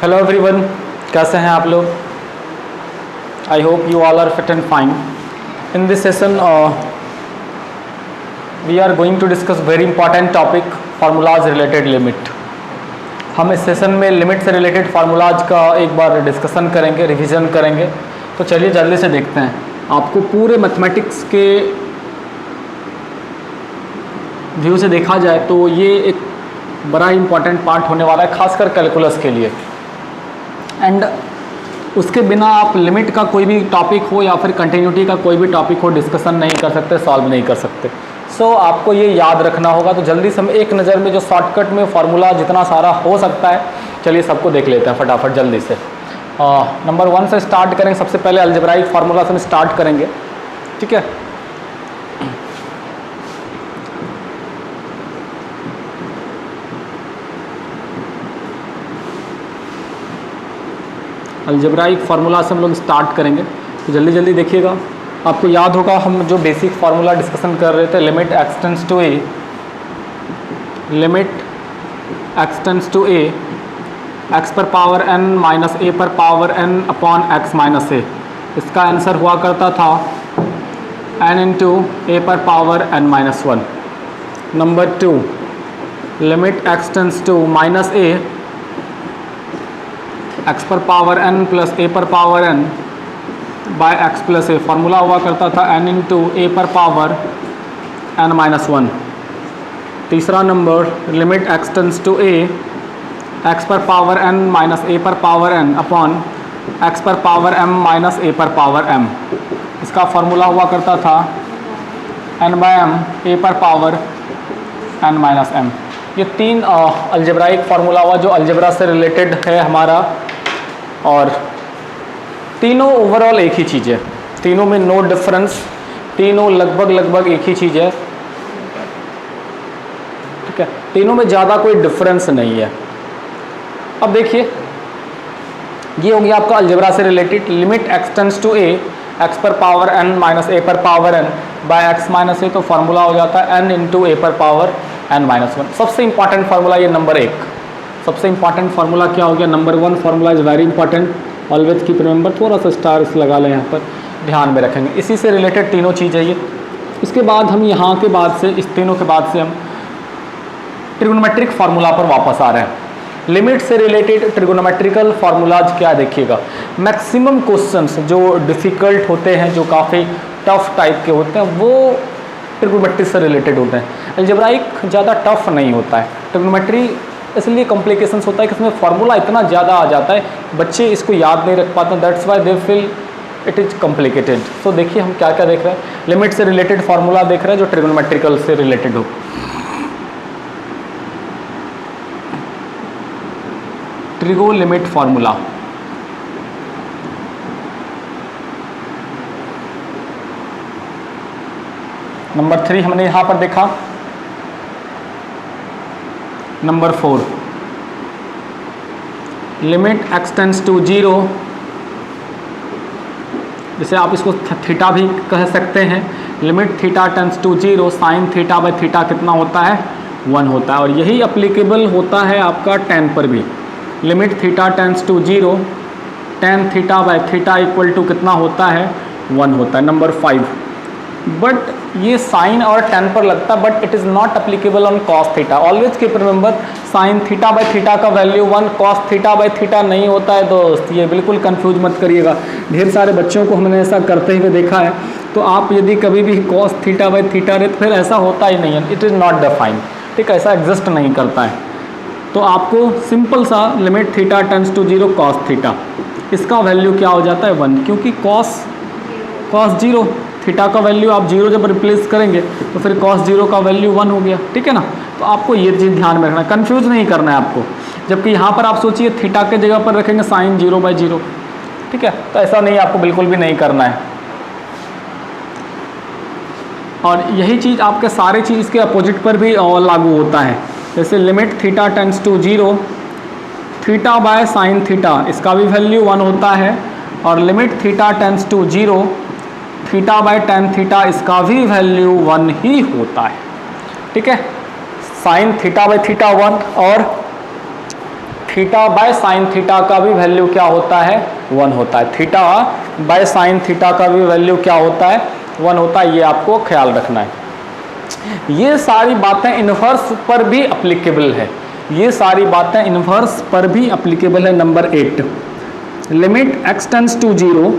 Hello everyone, कैसे हैं आप लोग? I hope you all are fit and fine. In this session we are going to discuss very important topic, formulas related limit. हम इस session में limit से related formulas का एक बार डिस्कशन करेंगे, रिवीजन करेंगे. तो चलिए जल्दी से देखते हैं. आपको पूरे मैथमेटिक्स के व्यू से देखा जाए तो ये एक बड़ा इंपॉर्टेंट पार्ट होने वाला है, खासकर कैलकुलस के लिए. एंड उसके बिना आप लिमिट का कोई भी टॉपिक हो या फिर कंटिन्यूटी का कोई भी टॉपिक हो डिस्कशन नहीं कर सकते, सॉल्व नहीं कर सकते. सो आपको ये याद रखना होगा. तो जल्दी से हम एक नज़र में जो शॉर्टकट में फार्मूला जितना सारा हो सकता है, चलिए सबको देख लेते हैं फटाफट जल्दी से. नंबर 1 से स्टार्ट करेंगे. सबसे पहले अलजेब्राइक फार्मूला से हम स्टार्ट करेंगे, ठीक है. अलजेब्राइक फार्मूला से हम लोग स्टार्ट करेंगे. तो जल्दी जल्दी देखिएगा. आपको याद होगा हम जो बेसिक फार्मूला डिस्कशन कर रहे थे, limit x tends to A, limit x tends to A, x पर पावर n माइनस ए पर power n upon X minus A. इसका आंसर हुआ करता था n इंटू ए पर power n minus 1. Number 2, limit x tends to minus A, x पर power n plus A पर power n by X plus A. Formula हुआ करता था n इंटू ए पर पावर n माइनस 1. तीसरा नंबर, limit x tends to A, x पर power n minus ए पर पावर n अपॉन एक्स पर पावर m माइनस ए पर पावर m. इसका फार्मूला हुआ करता था n बाय m ए पर पावर n माइनस m. ये तीन अलजेब्राइक फार्मूला हुआ जो अलजेब्रा से रिलेटेड है हमारा, और तीनों ओवरऑल एक ही चीज़ है. तीनों में नो डिफरेंस, तीनों लगभग एक ही चीज़ है, ठीक है. तीनों में ज़्यादा कोई डिफरेंस नहीं है. अब देखिए, ये हो गया आपका अलजेब्रा से related. Limit x tends to A, x पर पावर n माइनस ए पर power n by X minus A. तो फार्मूला हो जाता है n इंटू ए पर पावर n माइनस 1. सबसे इंपॉर्टेंट फार्मूला ये नंबर 1. सबसे इंपॉर्टेंट फार्मूला क्या हो गया? Number 1 formula is very important, always keep remember. थोड़ा सा स्टार्स लगा लें यहाँ पर, ध्यान में रखेंगे. इसी से रिलेटेड तीनों चीज़ है ये. इसके बाद हम यहाँ के बाद से, इस तीनों के बाद से हम ट्रिग्नोमेट्रिक फार्मूला पर वापस आ रहे हैं. लिमिट से रिलेटेड ट्रिग्नोमेट्रिकल फार्मूलाज क्या देखिएगा. मैक्सिमम क्वेश्चंस जो डिफ़िकल्ट होते हैं, जो काफ़ी टफ टाइप के होते हैं, वो ट्रिग्नोमेट्री से रिलेटेड होते हैं. अलजेब्राइक ज़्यादा टफ नहीं होता है. ट्रिग्नोमेट्री इसलिए कॉम्प्लिकेशंस होता है कि इसमें फार्मूला इतना ज़्यादा आ जाता है, बच्चे इसको याद नहीं रख पाते. That's why they feel it is complicated. So देखिए हम क्या क्या देख रहे हैं. लिमिट से रिलेटेड फार्मूला देख रहे हैं जो ट्रिग्नोमेट्रिकल से रिलेटेड हो. Trigo limit formula. नंबर 3 हमने यहाँ पर देखा. Number 4, limit x tends to 0, जैसे आप इसको थीटा भी कह सकते हैं. Limit theta tends to 0, sine theta by theta कितना होता है? 1 होता है. और यही अप्लीकेबल होता है आपका tan पर भी. Limit theta tends to 0, tan theta by theta equal to कितना होता है? 1 होता है. नंबर 5, बट ये साइन और tan पर लगता है, but it is not applicable on cos theta. Always keep remember, sine theta by theta का value 1, cos theta by theta नहीं होता है दोस्त. ये बिल्कुल कंफ्यूज मत करिएगा. ढेर सारे बच्चों को हमने ऐसा करते हुए देखा है. तो आप यदि कभी भी कॉस थीटा बाय थीटा रहे तो फिर ऐसा होता ही नहीं है. इट इज़ नॉट डिफाइंड, ठीक है, ऐसा एग्जिस्ट नहीं करता है. तो आपको सिंपल सा limit theta tends to 0 cos theta, इसका वैल्यू क्या हो जाता है? 1, क्योंकि कॉस 0, थीटा का वैल्यू आप 0 जब रिप्लेस करेंगे तो फिर कॉस 0 का वैल्यू 1 हो गया, ठीक है ना. तो आपको ये चीज़ ध्यान में रखना, कंफ्यूज नहीं करना है आपको. जबकि यहाँ पर आप सोचिए थीटा के जगह पर रखेंगे साइन 0 बाय 0, ठीक है. तो ऐसा नहीं, आपको बिल्कुल भी नहीं करना है. और यही चीज़ आपके सारे चीज़ इसके अपोजिट पर भी लागू होता है. जैसे limit theta tends to 0, theta by sine theta, इसका भी वैल्यू 1 होता है. और limit theta tends to 0, theta by tan theta, इसका भी वैल्यू 1 ही होता है, ठीक है. साइन थीटा बाय थीटा 1 और थीटा बाय साइन थीटा का भी वैल्यू क्या होता है, 1 होता है। थीटा बाय साइन थीटा का भी वैल्यू क्या होता है, 1 होता है। ये आपको ख्याल रखना है। ये सारी बातें इन्वर्स पर भी अप्लीकेबल है, ये सारी बातें इन्वर्स पर भी अप्लीकेबल है। Number 8, limit x tends to 0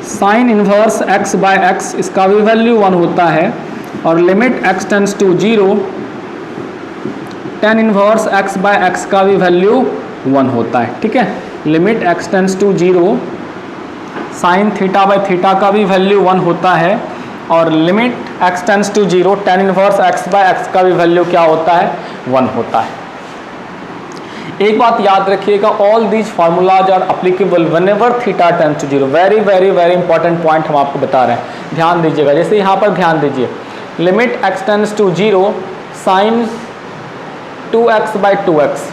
sine inverse x by x, इसका भी वैल्यू 1 होता है। और limit x tends to 0 tan inverse x by x का भी वैल्यू 1 होता है। ठीक है, limit x tends to 0 sine theta by theta का भी वैल्यू 1 होता है। और limit x tends to 0 tan inverse x by x का भी वैल्यू क्या होता है, 1 होता है। एक बात याद रखिएगा, all these formulas are applicable whenever theta tends to 0। Very very very important point हम आपको बता रहे हैं, ध्यान दीजिएगा। जैसे यहाँ पर ध्यान दीजिए, limit x tends to 0 sine 2x by 2x,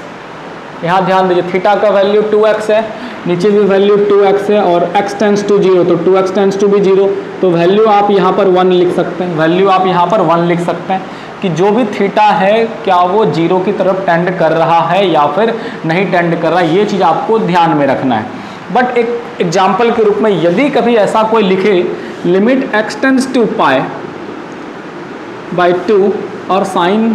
यहाँ ध्यान दीजिए थीटा का वैल्यू 2x है, नीचे भी वैल्यू 2x है, और x टेंड्स टू 0 तो 2x टेंड्स टू भी 0, तो वैल्यू आप यहाँ पर 1 लिख सकते हैं। वैल्यू आप यहाँ पर 1 लिख सकते हैं कि जो भी थीटा है क्या वो 0 की तरफ टेंड कर रहा है या फिर नहीं टेंड कर रहा है, ये चीज़ आपको ध्यान में रखना है। बट एक एग्जाम्पल के रूप में यदि कभी ऐसा कोई लिखे limit x tends to pi by 2 और साइन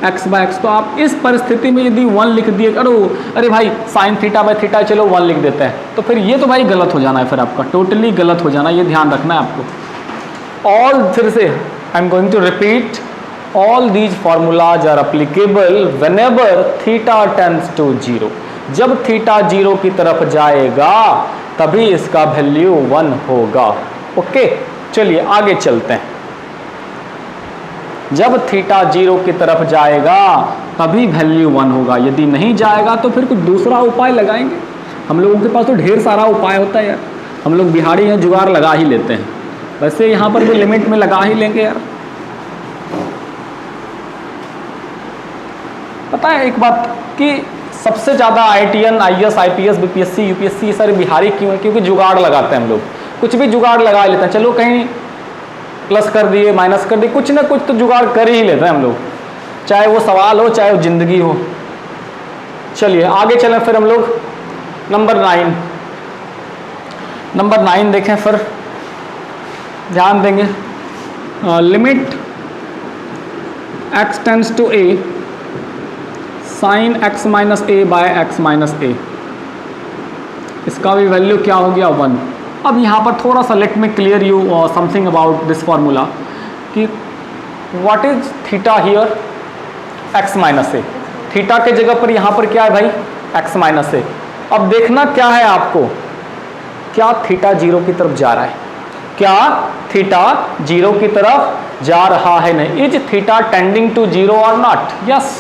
x बाय x, तो आप इस परिस्थिति में यदि 1 लिख दिए, अरे भाई साइन थीटा बाय थीटा, चलो 1 लिख देते हैं, तो फिर ये तो भाई गलत हो जाना है, फिर आपका टोटली गलत हो जाना, ये ध्यान रखना है आपको। ऑल, फिर से I am going to repeat, all these formulas are applicable whenever theta tends to 0। जब थीटा 0 की तरफ जाएगा तभी इसका वैल्यू 1 होगा। ओके, चलिए आगे चलते हैं। जब थीटा 0 की तरफ जाएगा तभी वैल्यू 1 होगा, यदि नहीं जाएगा तो फिर कुछ दूसरा उपाय लगाएंगे। हम लोगों के पास तो ढेर सारा उपाय होता है यार, हम लोग बिहारी हैं, जुगाड़ लगा ही लेते हैं। वैसे यहाँ पर भी लिमिट में लगा ही लेंगे यार। पता है एक बात कि सबसे ज़्यादा IITN, IAS, IPS, BPSC, UPSC सारे बिहारी क्यों है? क्योंकि जुगाड़ लगाते हैं हम लोग, कुछ भी जुगाड़ लगा लेते हैं। चलो कहीं प्लस कर दिए, माइनस कर दिए, कुछ ना कुछ तो जुगाड़ कर ही लेते हैं हम लोग, चाहे वो सवाल हो चाहे वो जिंदगी हो। चलिए आगे चलें फिर हम लोग नंबर 9 देखें, फिर ध्यान देंगे। Limit x tends to a sine x minus a by x minus a, इसका भी वैल्यू क्या हो गया, 1। अब यहाँ पर थोड़ा सा let me clear you something about this formula कि what is theta here, x minus a. Theta के जगह पर यहाँ पर क्या है भाई, x माइनस ए। अब देखना क्या है आपको, क्या थीटा 0 की तरफ जा रहा है, क्या थीटा 0 की तरफ जा रहा है, नहीं। इज थीटा टेंडिंग टू 0 और नॉट, यस।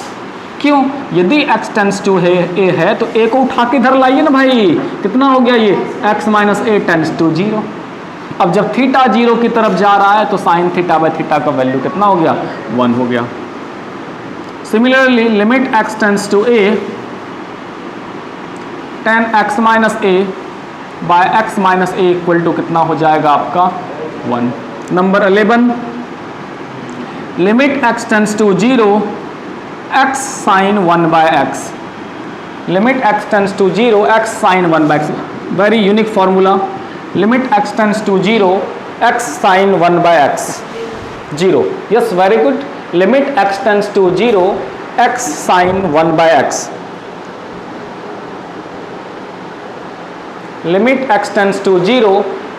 क्यों, यदि x टेंड्स टू a है तो a को उठा के इधर लाइए ना भाई, कितना हो गया ये, x minus a tends to 0। अब जब थीटा 0 की तरफ जा रहा है तो साइन थीटा बाय थीटा का वैल्यू कितना हो गया, 1 हो गया। Similarly limit x tends to a tan x minus a by x minus a equal to कितना हो जाएगा आपका, 1। Number 11, limit x tends to 0 x sine 1 by x, limit x tends to 0 x sine 1 by x, very unique formula. Limit x tends to 0 x sine 1 by x, 0, yes, very good. Limit x tends to 0 x sine 1 by x, limit x tends to 0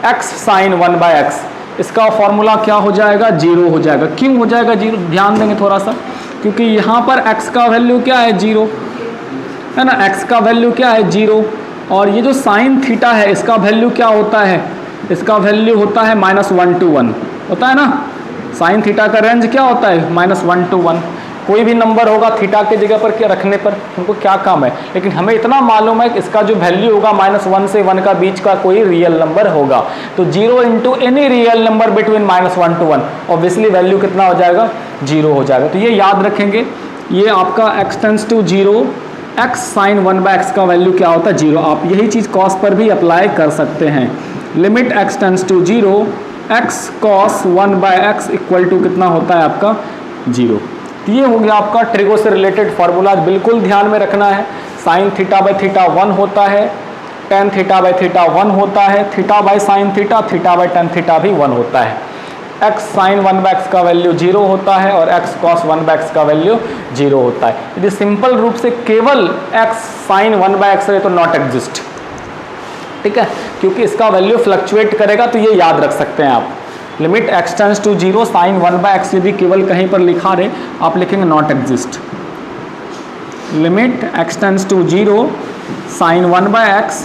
x sine 1 by x, इसका formula क्या हो जाएगा, 0 हो जाएगा। क्यों हो जाएगा 0, ध्यान देंगे थोड़ा सा, क्योंकि यहाँ पर x का वैल्यू क्या है, 0 है ना, x का वैल्यू क्या है, 0। और ये जो साइन थीटा है इसका वैल्यू क्या होता है, इसका वैल्यू होता है -1 to 1, होता है ना। साइन थीटा का रेंज क्या होता है, -1 to 1। कोई भी नंबर होगा थीटा के जगह पर क्या रखने पर हमको क्या काम है, लेकिन हमें इतना मालूम है कि इसका जो वैल्यू होगा -1 से 1 का बीच का कोई रियल नंबर होगा, तो 0 into any real number between -1 to 1, obviously value कितना हो जाएगा, 0 हो जाएगा। तो ये याद रखेंगे, ये आपका x tends to 0 x sine 1 by x का वैल्यू क्या होता है, 0। आप यही चीज़ कॉस पर भी अप्लाई कर सकते हैं। Limit x tends to 0 x cos 1 by x equal to कितना होता है आपका, 0। ये हो गया आपका ट्रिगो से रिलेटेड फार्मूला, बिल्कुल ध्यान में रखना है। साइन थीटा बाय थीटा 1 होता है, टेन थीटा बाय थीटा 1 होता है, theta by sine theta, theta by tan theta भी 1 होता है। x साइन 1 बाय x का वैल्यू 0 होता है और x कॉस 1 बाय x का वैल्यू 0 होता है। यदि सिंपल रूप से केवल x साइन 1 बाय x रहे तो नॉट एग्जिस्ट, ठीक है, क्योंकि इसका वैल्यू फ्लक्चुएट करेगा, तो ये याद रख सकते हैं आप। Limit x tends to 0 sine 1 by x यदि केवल कहीं पर लिखा रहे आप लिखेंगे not exist. Limit x tends to 0 sine 1 by x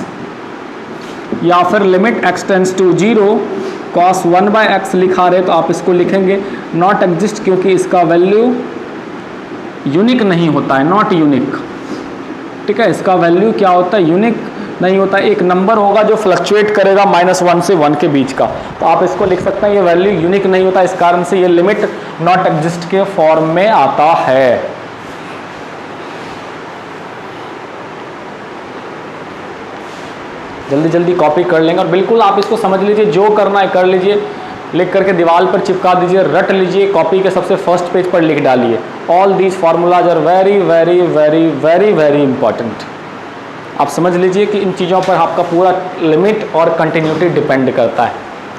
या फिर limit x tends to 0 cos 1 by x लिखा रहे तो आप इसको लिखेंगे नॉट एग्जिस्ट, क्योंकि इसका वैल्यू यूनिक नहीं होता है, नॉट यूनिक, ठीक है। इसका वैल्यू क्या होता है, यूनिक नहीं होता है। एक नंबर होगा जो फ्लक्चुएट करेगा -1 से 1 के बीच का, तो आप इसको लिख सकते हैं ये वैल्यू यूनिक नहीं होता, इस कारण से ये लिमिट नॉट एग्जिस्ट के फॉर्म में आता है। जल्दी जल्दी कॉपी कर लेंगे और बिल्कुल आप इसको समझ लीजिए, जो करना है कर लीजिए, लिख करके दीवार पर चिपका दीजिए, रट लीजिए, कॉपी के सबसे फर्स्ट पेज पर लिख डालिए। All these formulas are very very very very very important. आप समझ लीजिए कि इन चीज़ों पर आपका पूरा लिमिट और कंटिन्यूटी डिपेंड करता है।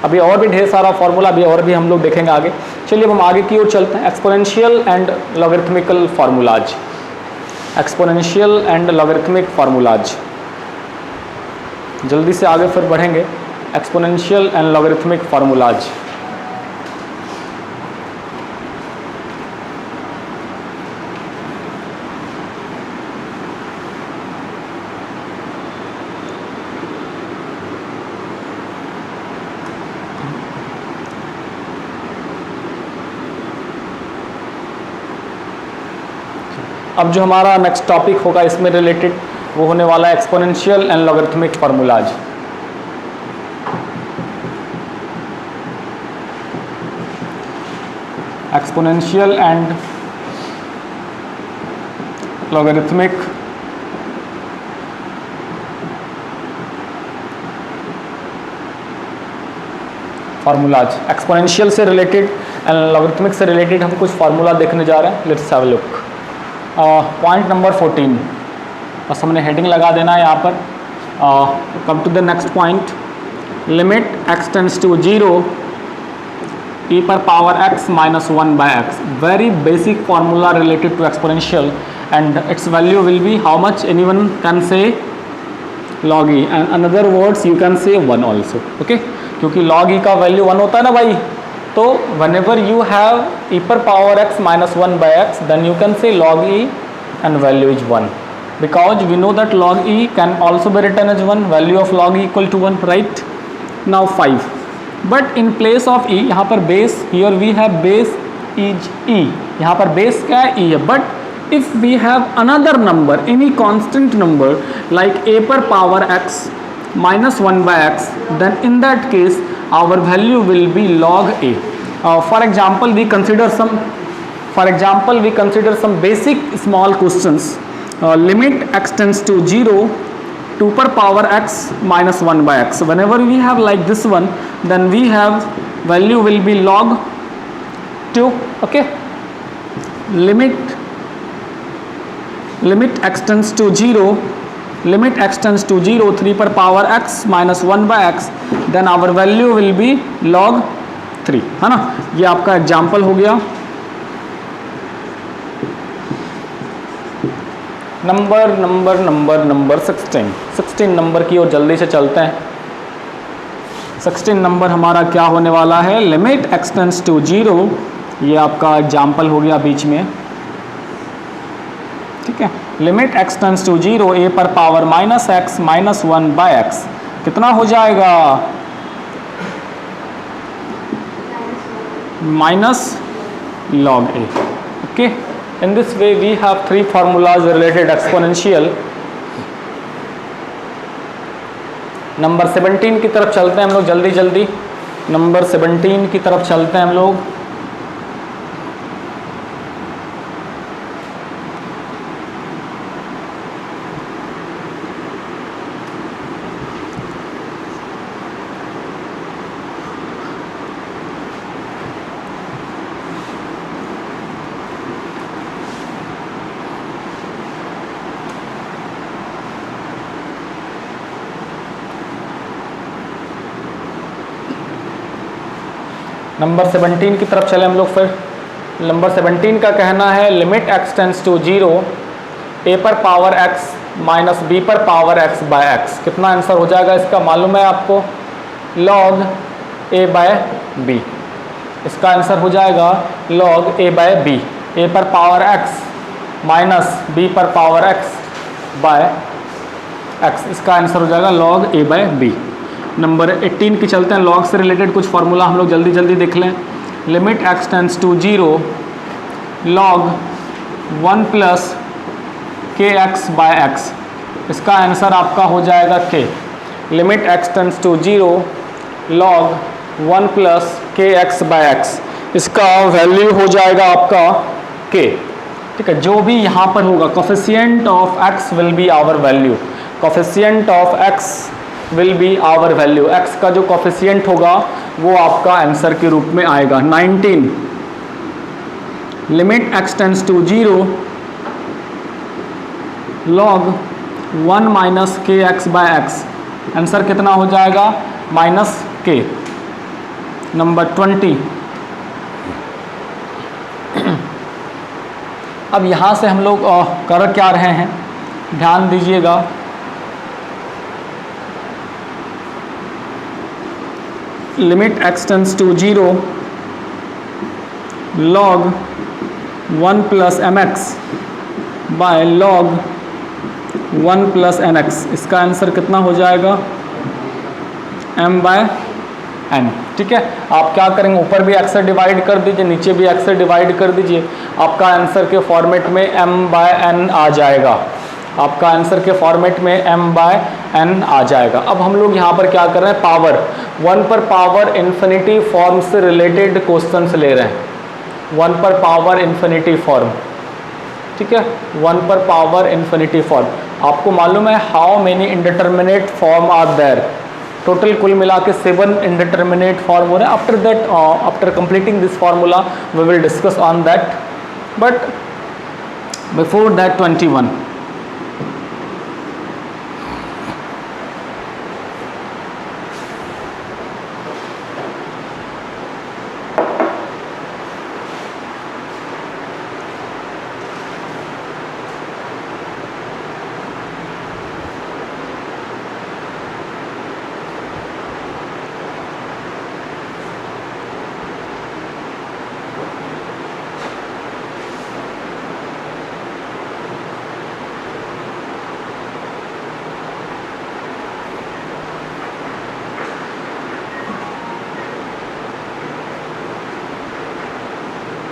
अभी और भी ढेर सारा फार्मूला अभी और भी हम लोग देखेंगे आगे। चलिए अब हम आगे की ओर चलते हैं। Exponential and logarithmical formulas, exponential and logarithmic formulas, जल्दी से आगे फिर बढ़ेंगे। एक्सपोनेंशियल एंड लॉगरिथमिक फार्मूलाज, अब जो हमारा नेक्स्ट टॉपिक होगा इसमें रिलेटेड वो होने वाला है exponential and logarithmic formulas. Exponential and logarithmic formulas. Exponential से रिलेटेड एंड लॉगरिथमिक से रिलेटेड हम कुछ फार्मूला देखने जा रहे हैं। Let's have a look. Point number 14, बस हमने हेडिंग लगा देना है यहाँ पर। Come to the next point. Limit x tends to 0 e पर power x minus 1 by x, very basic formula related to exponential and its value will be how much, anyone can say log e, and another words you can say 1 also, okay, क्योंकि log e का value 1 होता है ना भाई, तो whenever you have e पर power x minus 1 by x then you can say log e and value is 1, because we know that log e can also be written as 1, value of log e equal to 1, right? Now 5, but in place of e, यहाँ पर base, here we have base is e, यहाँ पर base क्या है, e है, but if we have another number, any constant number like a पर power x minus 1 by x, then in that case our value will be log a. For example we consider some basic small questions. Limit x tends to 0 2 per power x minus 1 by x. Whenever we have like this one, then we have value will be log 2, okay. Limit x tends to 0, limit x tends to 0 3 per power x minus 1 by x, then our value will be log 3, है ना। ये आपका example हो गया। Number 16 number की ओर जल्दी से चलते हैं। 16 नंबर हमारा क्या होने वाला है, लिमिट x टेंड्स टू 0, ये आपका एग्जाम्पल हो गया बीच में, ठीक है। Limit x tends to 0 a पर power minus x minus 1 by x, कितना हो जाएगा, minus log a, okay. In this way we have 3 formulas related exponential। Number 17 की तरफ चलते हैं हम लोग जल्दी। नंबर 17 की तरफ चलते हैं हम लोग। नंबर 17 की तरफ चले हम लोग फिर। नंबर 17 का कहना है limit x tends to 0 a पर पावर x माइनस b पर पावर x बाय x। कितना आंसर हो जाएगा इसका मालूम है आपको, log a बाय b। इसका आंसर हो जाएगा log a by b, a पर पावर x माइनस b पर पावर x बाय x। इसका आंसर हो जाएगा log a by b। Number 18 की चलते हैं, log से रिलेटेड कुछ फार्मूला हम लोग जल्दी जल्दी देख लें। Limit x tends to 0 log 1 plus kx by x। इसका आंसर आपका हो जाएगा k। Limit x tends to 0 log 1 plus kx by x। इसका वैल्यू हो जाएगा आपका k। ठीक है, जो भी यहाँ पर होगा coefficient of x will be our value, coefficient of x will be our value. x का जो कोफिशिएंट होगा वो आपका आंसर के रूप में आएगा। 19 limit x tends to 0 log 1 minus k x by x. आंसर कितना हो जाएगा, माइनस के। नंबर 20 अब यहाँ से हम लोग कर क्या रहे हैं, ध्यान दीजिएगा। Limit x tends to 0 log 1 plus m x by log 1 plus n x. इसका आंसर कितना हो जाएगा, m बाय n। ठीक है, आप क्या करेंगे, ऊपर भी x से डिवाइड कर दीजिए, नीचे भी x से डिवाइड कर दीजिए, आपका आंसर के फॉर्मेट में m बाय n आ जाएगा। आपका आंसर के फॉर्मेट में m बाय n आ जाएगा। अब हम लोग यहाँ पर क्या कर रहे हैं, पावर 1 पर पावर इन्फिनिटी फॉर्म से रिलेटेड क्वेश्चंस ले रहे हैं। 1 पर पावर इन्फिनिटी फॉर्म, ठीक है, 1 पर पावर इन्फिनिटी फॉर्म। आपको मालूम है how many indeterminate form are there, total कुल मिला के 7 इंडिटरमिनेट फॉर्म हो रहे हैं। After that, after completing this formula we will discuss on that, but before that 21।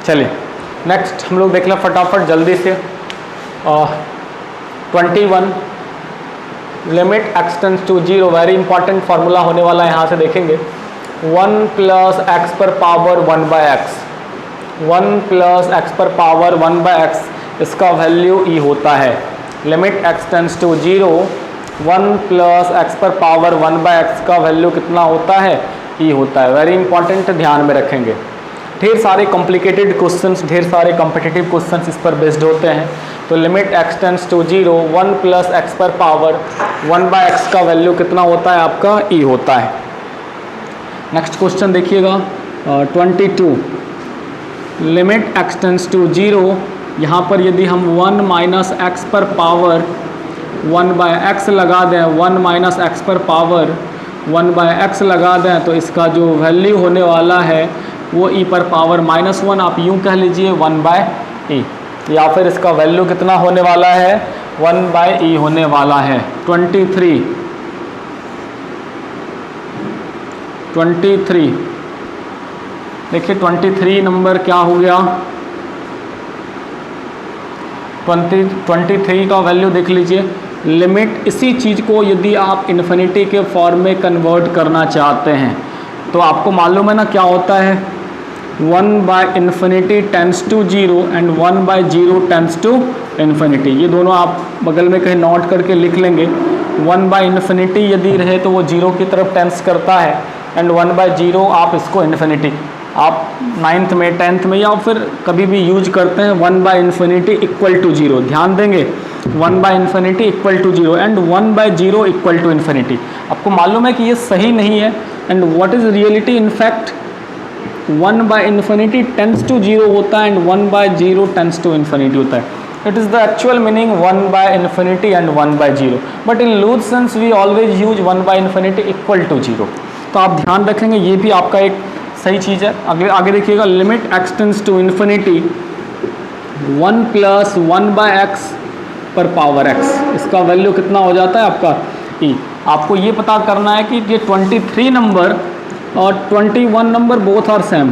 चलिए नेक्स्ट हम लोग देख लें फटाफट जल्दी से। 21 limit x tends to 0, very important formula होने वाला है, यहाँ से देखेंगे। 1 प्लस एक्स पर power 1 by x, 1 plus x पर पावर 1 बाय एक्स, इसका वैल्यू e होता है। Limit x tends to 0 1 plus x पर पावर 1 बाय एक्स का वैल्यू कितना होता है, e होता है। वेरी इंपॉर्टेंट, ध्यान में रखेंगे। ढेर सारे कॉम्प्लिकेटेड क्वेश्चंस, ढेर सारे कॉम्पिटिटिव क्वेश्चंस इस पर बेस्ड होते हैं। तो limit x tends to 0 1 plus x पर पावर 1 बाय एक्स का वैल्यू कितना होता है, आपका e होता है। नेक्स्ट क्वेश्चन देखिएगा 22 लिमिट x टेंस टू 0, यहाँ पर यदि हम 1 माइनस एक्स पर पावर 1 बाय एक्स लगा दें, 1 माइनस एक्स पर पावर 1 बाय एक्स लगा दें, तो इसका जो वैल्यू होने वाला है वो e पर पावर -1, आप यूँ कह लीजिए 1 बाय e, या फिर इसका वैल्यू कितना होने वाला है, 1 बाय e होने वाला है। 23 देखिए 23 नंबर क्या हो गया, 23 का वैल्यू देख लीजिए। लिमिट, इसी चीज़ को यदि आप इन्फिनिटी के फॉर्म में कन्वर्ट करना चाहते हैं तो आपको मालूम है ना क्या होता है, 1 by infinity tends to 0 and 1 by 0 tends to infinity. ये दोनों आप बगल में कहीं नोट करके लिख लेंगे। 1 बाय इन्फिनिटी यदि रहे तो वो 0 की तरफ टेंस करता है, एंड 1 बाय 0 आप इसको इन्फिनिटी, आप 9th में 10th में या फिर कभी भी यूज करते हैं 1 बाय इन्फिनिटी इक्वल टू 0। ध्यान देंगे 1 by infinity equal to 0 and 1 by 0 equal to infinity. आपको मालूम है कि ये सही नहीं है, and what is reality, in fact 1 by infinity tends to 0 होता है and 1 by 0 tends to infinity होता है. It is the actual meaning 1 by infinity and 1 by 0, but in loose sense we always use 1 by infinity equal to 0. तो आप ध्यान रखेंगे, ये भी आपका एक सही चीज़ है. आगे देखिएगा, limit x tends to infinity 1 plus 1 by x पर पावर एक्स, इसका वैल्यू कितना हो जाता है आपका ई. आपको ये पता करना है कि ये 23 नंबर और 21 number both are same.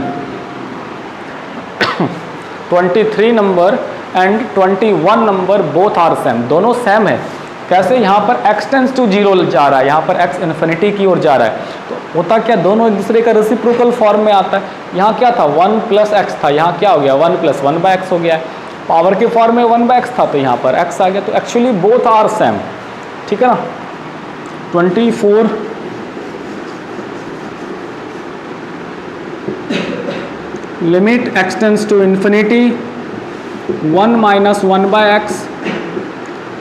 23 number and 21 number both are same, दोनों सेम है. कैसे? यहाँ पर x टेंस टू 0 जा रहा है, यहाँ पर x इन्फिनिटी की ओर जा रहा है. तो होता क्या, दोनों एक दूसरे का रेसिप्रोकल फॉर्म में आता है. यहाँ क्या था, 1 प्लस एक्स था, यहाँ क्या हो गया 1 प्लस 1 बाय एक्स हो गया है. पावर के फॉर्म में 1 बाय एक्स था तो यहाँ पर x आ गया. तो एक्चुअली बोथ आर सेम. ठीक है ना. 24 limit x tends to infinity 1 minus 1 by x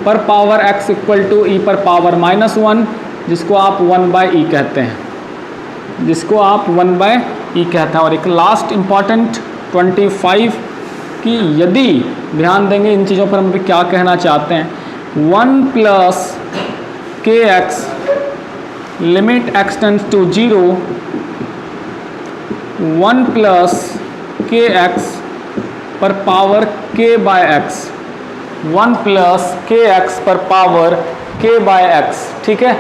पर power x equal to e पर पावर माइनस 1, जिसको आप 1 बाय ई कहते हैं, जिसको आप 1 बाय ई कहते हैं. और एक लास्ट इम्पॉर्टेंट 25 कि यदि ध्यान देंगे इन चीज़ों पर हम भी क्या कहना चाहते हैं. 1 plus k x limit x tends to 0 1 plus k x पर power k by x, 1 plus k x पर पावर k बाय एक्स. ठीक है,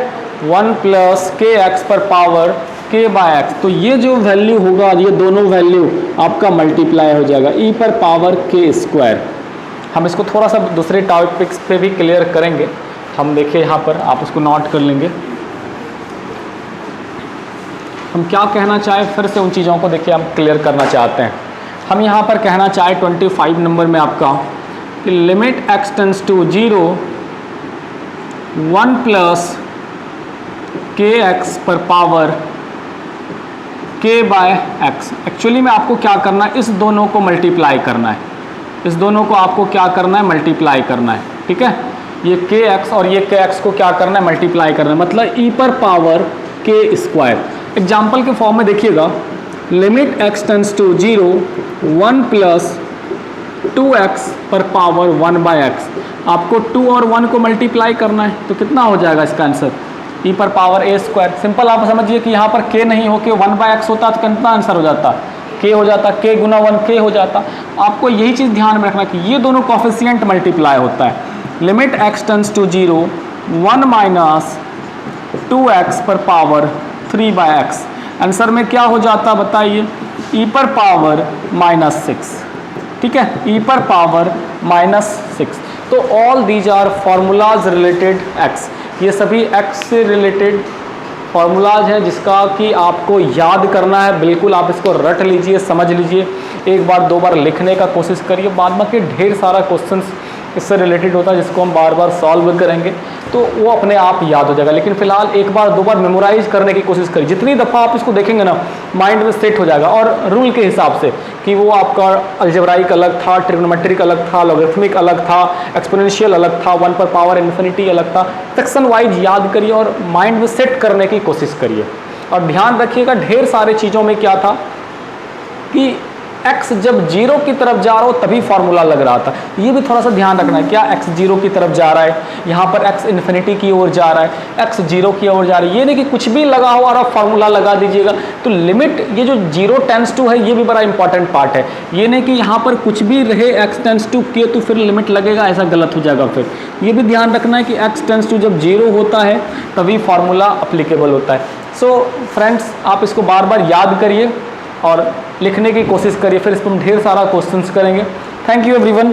1 प्लस के एक्स पर पावर k बाय एक्स. तो ये जो वैल्यू होगा, ये दोनों वैल्यू आपका मल्टीप्लाई हो जाएगा e पर पावर k स्क्वायर. हम इसको थोड़ा सा दूसरे टॉपिक्स पे भी क्लियर करेंगे. हम देखिए यहाँ पर, आप उसको नोट कर लेंगे. हम क्या कहना चाहें, फिर से उन चीज़ों को देखिए हम क्लियर करना चाहते हैं. हम यहाँ पर कहना चाहें 25 नंबर में आपका कि limit x tends to 0 1 plus k x पर power k by x. Actually में आपको क्या करना है, इस दोनों को मल्टीप्लाई करना है. इस दोनों को आपको क्या करना है, मल्टीप्लाई करना है. ठीक है, ये के एक्स और ये के एक्स को क्या करना है, मल्टीप्लाई करना है. मतलब e पर पावर k स्क्वायर. एग्जाम्पल के फॉर्म में देखिएगा, limit x tends to 0 1 plus 2x पर पावर 1 बाय एक्स. आपको 2 और 1 को मल्टीप्लाई करना है, तो कितना हो जाएगा इसका आंसर, e पर पावर a स्क्वायर. सिंपल आप समझिए कि यहाँ पर k नहीं हो के 1 बाय एक्स होता तो कितना आंसर हो जाता, k हो जाता, k गुना 1 k हो जाता. आपको यही चीज़ ध्यान में रखना कि ये दोनों कोफिशिएंट मल्टीप्लाई होता है. Limit x tends to 0 1 minus 2x पर पावर 3 बाय एक्स. आंसर में क्या हो जाता बताइए, e पर पावर -6. ठीक है, e पर पावर -6. तो all these are formulas related x. ये सभी x से रिलेटेड फार्मूलाज हैं जिसका कि आपको याद करना है. बिल्कुल आप इसको रट लीजिए, समझ लीजिए, एक बार दो बार लिखने का कोशिश करिए. बाद में के ढेर सारा क्वेश्चंस इससे रिलेटेड होता है जिसको हम बार बार सॉल्व करेंगे तो वो अपने आप याद हो जाएगा. लेकिन फिलहाल एक बार दो बार मेमोराइज करने की कोशिश करिए. जितनी दफ़ा आप इसको देखेंगे ना, माइंड में सेट हो जाएगा. और रूल के हिसाब से कि वो आपका अलजेब्राइक अलग था, ट्रिग्नोमेट्रिक अलग था, लॉगरिथमिक अलग था, एक्सपोनेंशियल अलग था, 1 पर पावर इन्फिनिटी अलग था. सेक्शन वाइज याद करिए और माइंड में सेट करने की कोशिश करिए. और ध्यान रखिएगा, ढेर सारे चीज़ों में क्या था कि x जब 0 की तरफ जा रहा हो तभी फार्मूला लग रहा था. ये भी थोड़ा सा ध्यान रखना है. क्या x 0 की तरफ जा रहा है, यहाँ पर x इन्फिनिटी की ओर जा रहा है, x 0 की ओर जा रही है. ये नहीं कि कुछ भी लगा हो और आप फार्मूला लगा दीजिएगा. तो लिमिट ये जो 0 टेंस टू है ये भी बड़ा इंपॉर्टेंट पार्ट है. ये नहीं कि यहाँ पर कुछ भी रहे x टेंस टू k तो फिर लिमिट लगेगा, ऐसा गलत हो जाएगा. फिर ये भी ध्यान रखना है कि x टेंस टू जब 0 होता है तभी फार्मूला अप्लीकेबल होता है. सो फ्रेंड्स, आप इसको बार बार याद करिए और लिखने की कोशिश करिए. फिर इस पर हम ढेर सारा क्वेश्चंस करेंगे. Thank you everyone.